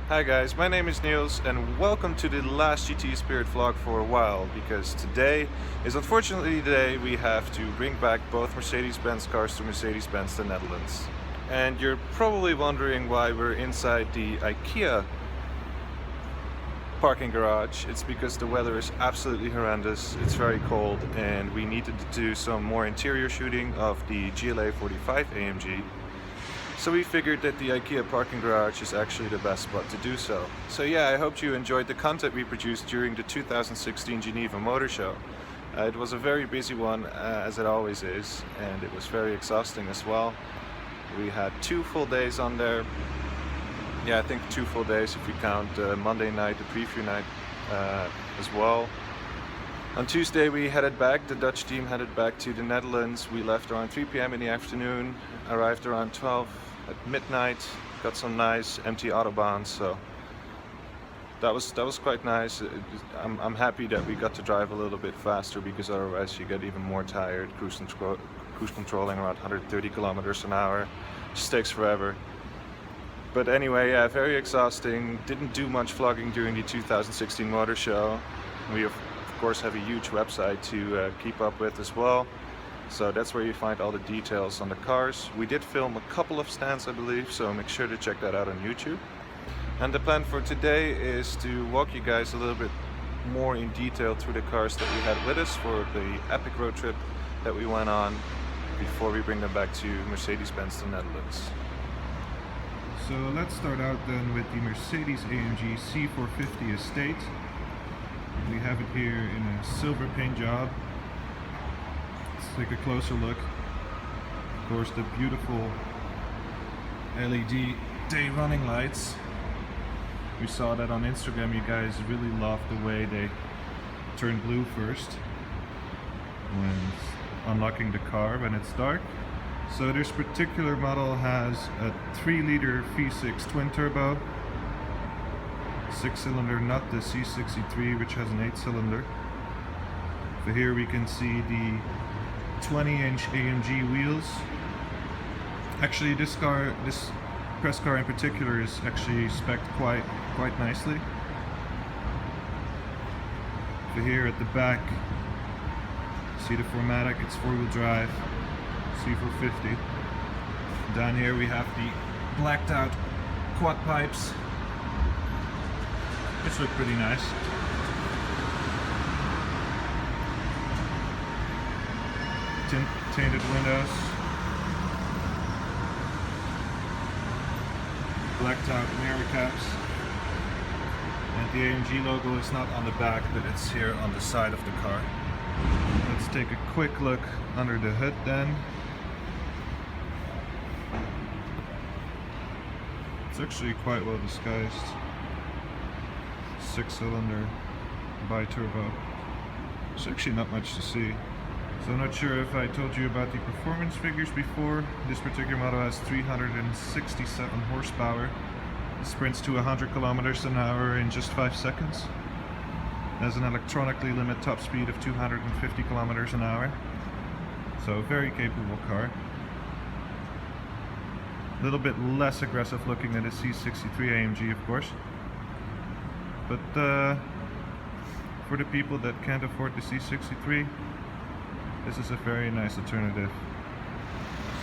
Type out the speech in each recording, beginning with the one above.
Hi guys, my name is Niels and welcome to the last GTspirit vlog for a while, because today is unfortunately the day we have to bring back both Mercedes-Benz cars to Mercedes-Benz the Netherlands. And you're probably wondering why we're inside the IKEA parking garage. It's because the weather is absolutely horrendous, it's very cold, and we needed to do some more interior shooting of the GLA45 AMG. So we figured that the IKEA parking garage is actually the best spot to do so. So yeah, I hope you enjoyed the content we produced during the 2016 Geneva Motor Show. It was a very busy one, as it always is, and it was very exhausting as well. We had 2 full days on there. Yeah, I think 2 full days if we count Monday night, the preview night as well. On Tuesday we headed back, the Dutch team headed back to the Netherlands. We left around 3 p.m. in the afternoon, arrived around 12 at midnight, got some nice empty autobahns, so that was quite nice. I'm happy that we got to drive a little bit faster, because otherwise you get even more tired. Cruise controlling around 130 kilometers an hour just takes forever. But anyway, yeah, very exhausting. Didn't do much vlogging during the 2016 Motor Show. We of course have a huge website to keep up with as well. So that's where you find all the details on the cars. We did film a couple of stands, I believe, so make sure to check that out on YouTube. And the plan for today is to walk you guys a little bit more in detail through the cars that we had with us for the epic road trip that we went on before we bring them back to Mercedes-Benz the Netherlands. So let's start out then with the Mercedes-AMG C450 Estate. We have it here in a silver paint job. Let's take a closer look. Of course, the beautiful LED day running lights. We saw that on Instagram. You guys really loved the way they turn blue first when unlocking the car when it's dark. So this particular model has a 3-liter V6 twin turbo, 6-cylinder, not the C63, which has an 8-cylinder. So here we can see the 20-inch AMG wheels. Actually, this press car in particular is actually spec'd quite nicely. So here at the back, see the 4MATIC, it's 4-wheel drive, C450. Down here we have the blacked out quad pipes, which look pretty nice. Tinted windows, blacked out mirror caps, and the AMG logo is not on the back, but it's here on the side of the car. Let's take a quick look under the hood then. It's actually quite well disguised. 6-cylinder bi-turbo. There's actually not much to see. So I'm not sure if I told you about the performance figures before. This particular model has 367 horsepower. It sprints to 100 kilometers an hour in just 5 seconds. It has an electronically limited top speed of 250 kilometers an hour. So a very capable car. A little bit less aggressive looking than the C63 AMG, of course. But for the people that can't afford the C63, this is a very nice alternative.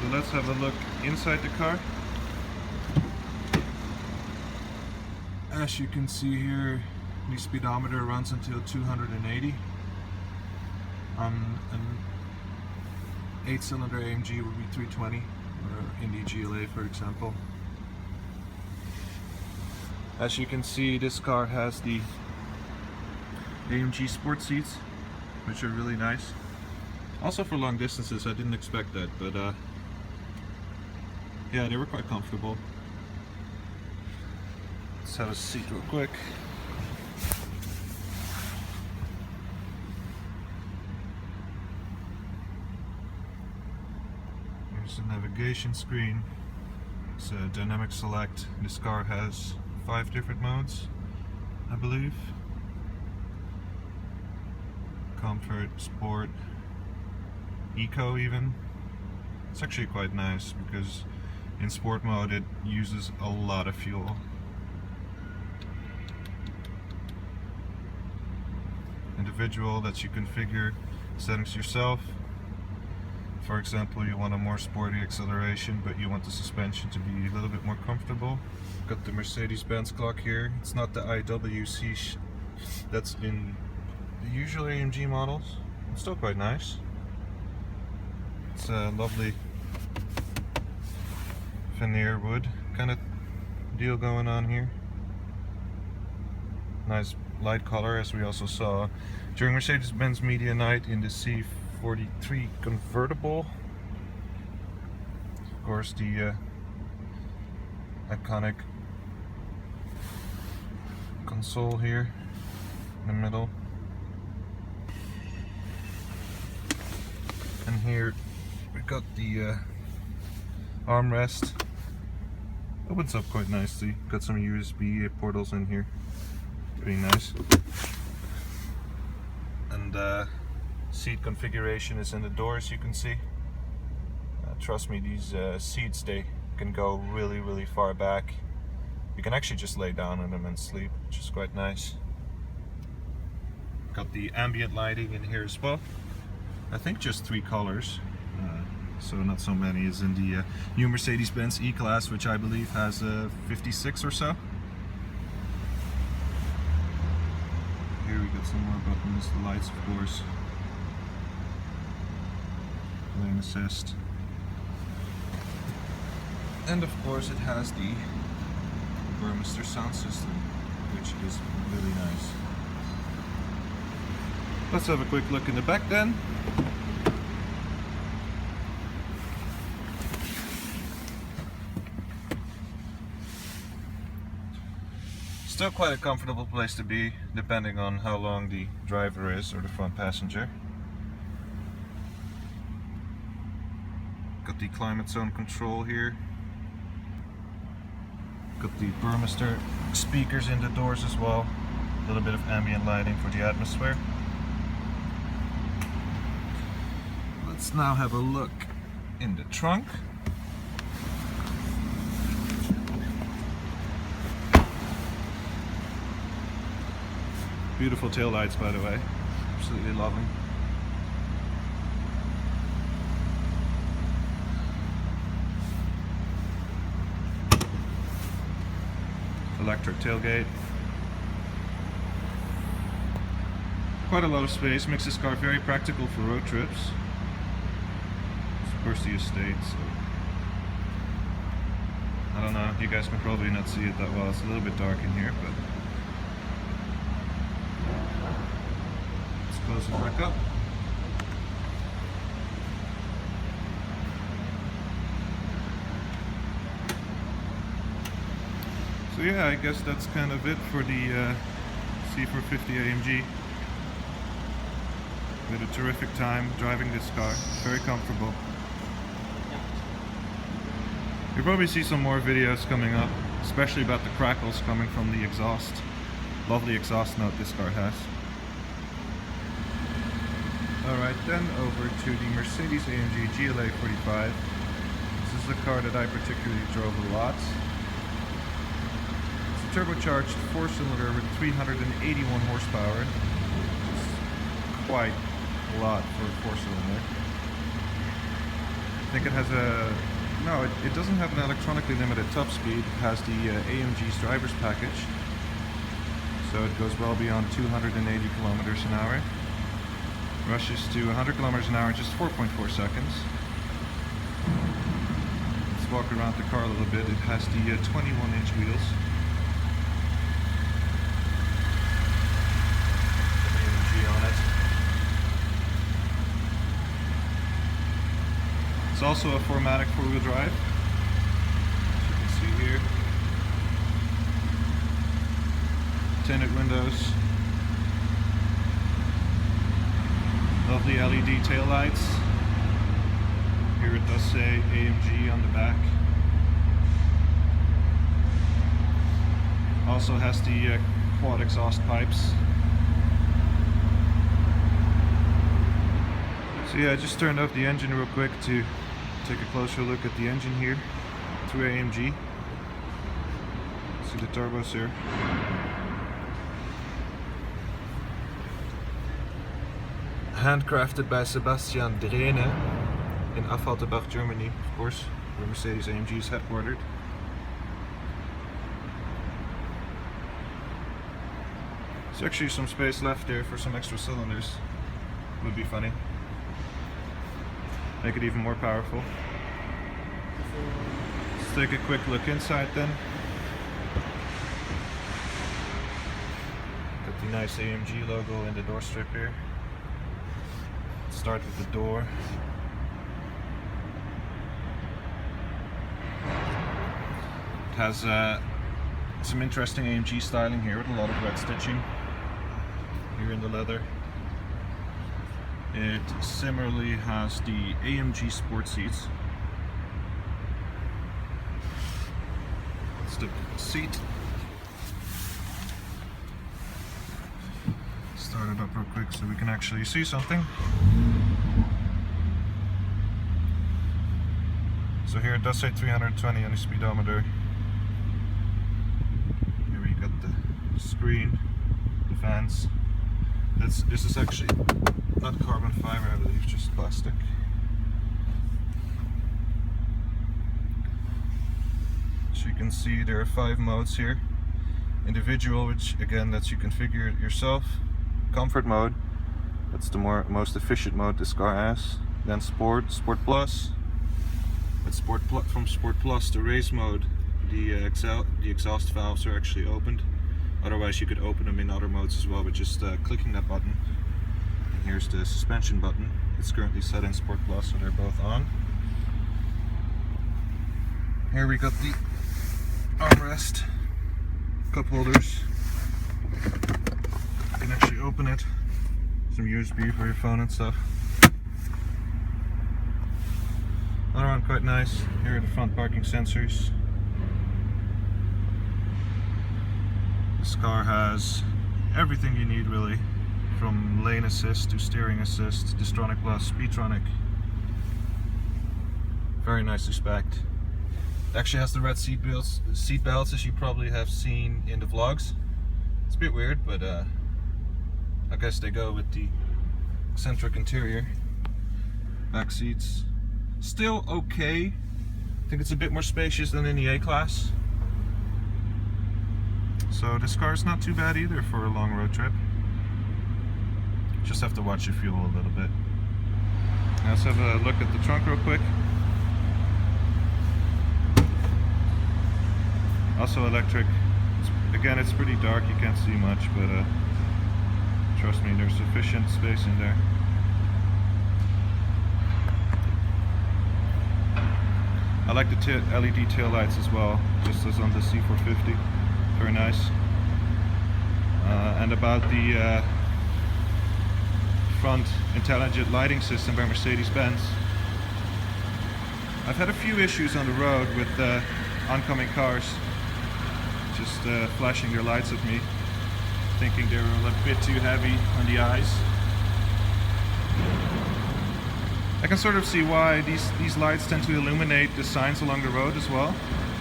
So let's have a look inside the car. As you can see here, the speedometer runs until 280. On an 8-cylinder AMG would be 320, or in the GLA for example. As you can see, this car has the AMG sport seats, which are really nice. Also for long distances. I didn't expect that, but yeah, they were quite comfortable. Let's have a seat real quick. Here's the navigation screen. It's a dynamic select. This car has 5 different modes, I believe. Comfort, Sport, Eco even. It's actually quite nice because in sport mode it uses a lot of fuel. individual that you configure settings yourself. For example, you want a more sporty acceleration, but you want the suspension to be a little bit more comfortable. Got the Mercedes-Benz clock here. It's not the IWC that's in the usual AMG models. It's still quite nice. It's a lovely veneer wood kind of deal going on here. Nice light color, as we also saw during Mercedes-Benz Media Night in the C450 convertible. Of course, the iconic console here in the middle. And here we've got the armrest. Opens up quite nicely. Got some USB portals in here. Pretty nice. And seat configuration is in the doors, you can see. Trust me, these seats, they can go really far back. You can actually just lay down in them and sleep, which is quite nice. Got the ambient lighting in here as well. I think just 3 colors, so not so many as in the new Mercedes-Benz E-Class, which I believe has 56 or so. Here we got some more buttons, the lights of course, lane assist, and of course it has the Burmester sound system, which is really nice. Let's have a quick look in the back then. Still quite a comfortable place to be, depending on how long the driver is or the front passenger. Got the climate zone control here. Got the Burmester speakers in the doors as well. A little bit of ambient lighting for the atmosphere. Let's now have a look in the trunk. Beautiful tail lights, by the way. Absolutely love them. Electric tailgate. Quite a lot of space, makes this car very practical for road trips. Of course the estate, so I don't know, you guys can probably not see it that well, it's a little bit dark in here, but let's close it back up. So yeah, I guess that's kind of it for the C450 AMG. We had a terrific time driving this car, very comfortable. You'll probably see some more videos coming up, especially about the crackles coming from the exhaust. Lovely exhaust note this car has. Alright, then over to the Mercedes-AMG GLA45. This is a car that I particularly drove a lot. It's a turbocharged 4-cylinder with 381 horsepower. It's quite a lot for a 4-cylinder. I think it has a... No, it doesn't have an electronically limited top speed. It has the AMG's driver's package. So it goes well beyond 280 kilometers an hour. Rushes to 100 kilometers an hour in just 4.4 seconds. Let's walk around the car a little bit. It has the 21-inch wheels. AMG on it. It's also a 4MATIC 4-wheel drive, as you can see here. Tinted windows. Lovely LED taillights. Here it does say AMG on the back. Also has the quad exhaust pipes. So yeah, I just turned off the engine real quick to take a closer look at the engine here through AMG. See the turbos here. handcrafted by Sebastian Drehne in Affalterbach, Germany, of course, where Mercedes-AMG is headquartered. There's actually some space left there for some extra cylinders. Would be funny. Make it even more powerful. Let's take a quick look inside then. Got the nice AMG logo in the door strip here. Let's start with the door. It has some interesting AMG styling here with a lot of red stitching here in the leather. It similarly has the AMG sport seats. Let's do the seat. Start it up real quick so we can actually see something. So here it does say 320 on the speedometer. Here we got the screen, the fans. This is actually not carbon fiber, I believe, just plastic. So you can see there are 5 modes here. Individual, which again lets you configure it yourself. Comfort mode, that's the most efficient mode this car has. Then Sport, Sport Plus. That's from Sport Plus to Race mode. The exhaust valves are actually opened. Otherwise you could open them in other modes as well with just clicking that button. And here's the suspension button. It's currently set in Sport Plus, so they're both on. Here we got the armrest, cup holders. You can actually open it. Some USB for your phone and stuff. All around quite nice. Here are the front parking sensors. This car has everything you need really, from lane assist to steering assist, Distronic Plus, Speedtronic. Very nicely spec'd. It actually has the red seat belts as you probably have seen in the vlogs. It's a bit weird, but I guess they go with the eccentric interior. Back seats, still okay. I think it's a bit more spacious than in the A-Class. So this car is not too bad either for a long road trip. Just have to watch your fuel a little bit. Now let's have a look at the trunk real quick. Also electric. Again, it's pretty dark, you can't see much, but trust me, there's sufficient space in there. I like the LED tail lights as well, just as on the C450. Very nice. And about the front intelligent lighting system by Mercedes-Benz. I've had a few issues on the road with oncoming cars just flashing their lights at me, thinking they were a bit too heavy on the eyes. I can sort of see why these lights tend to illuminate the signs along the road as well.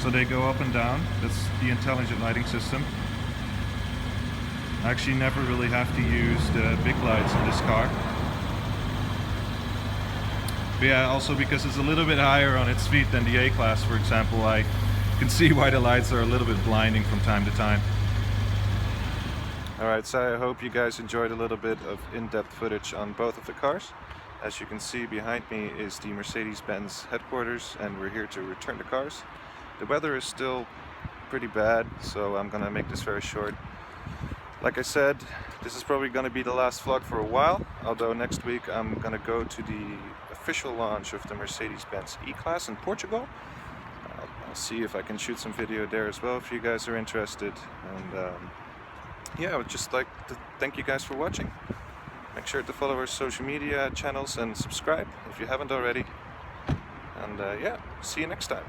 So they go up and down. That's the intelligent lighting system. I actually never really have to use the big lights in this car. But yeah, also because it's a little bit higher on its feet than the A-Class, for example, I can see why the lights are a little bit blinding from time to time. Alright, so I hope you guys enjoyed a little bit of in-depth footage on both of the cars. As you can see, behind me is the Mercedes-Benz headquarters, and we're here to return the cars. The weather is still pretty bad, so I'm gonna make this very short. Like I said, this is probably gonna be the last vlog for a while, although next week I'm gonna go to the official launch of the Mercedes-Benz E-Class in Portugal. I'll see if I can shoot some video there as well if you guys are interested. And yeah, I would just like to thank you guys for watching. Make sure to follow our social media channels and subscribe if you haven't already. And yeah, see you next time.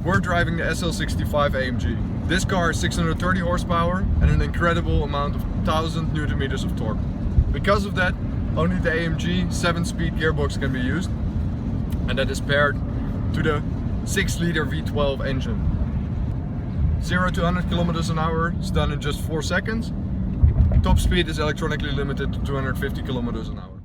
We're driving the SL65 AMG. This car has 630 horsepower and an incredible amount of 1000 Newton meters of torque. Because of that, only the AMG 7-speed gearbox can be used, and that is paired to the 6-liter V12 engine. 0 to 100 kilometers an hour is done in just 4 seconds. Top speed is electronically limited to 250 kilometers an hour.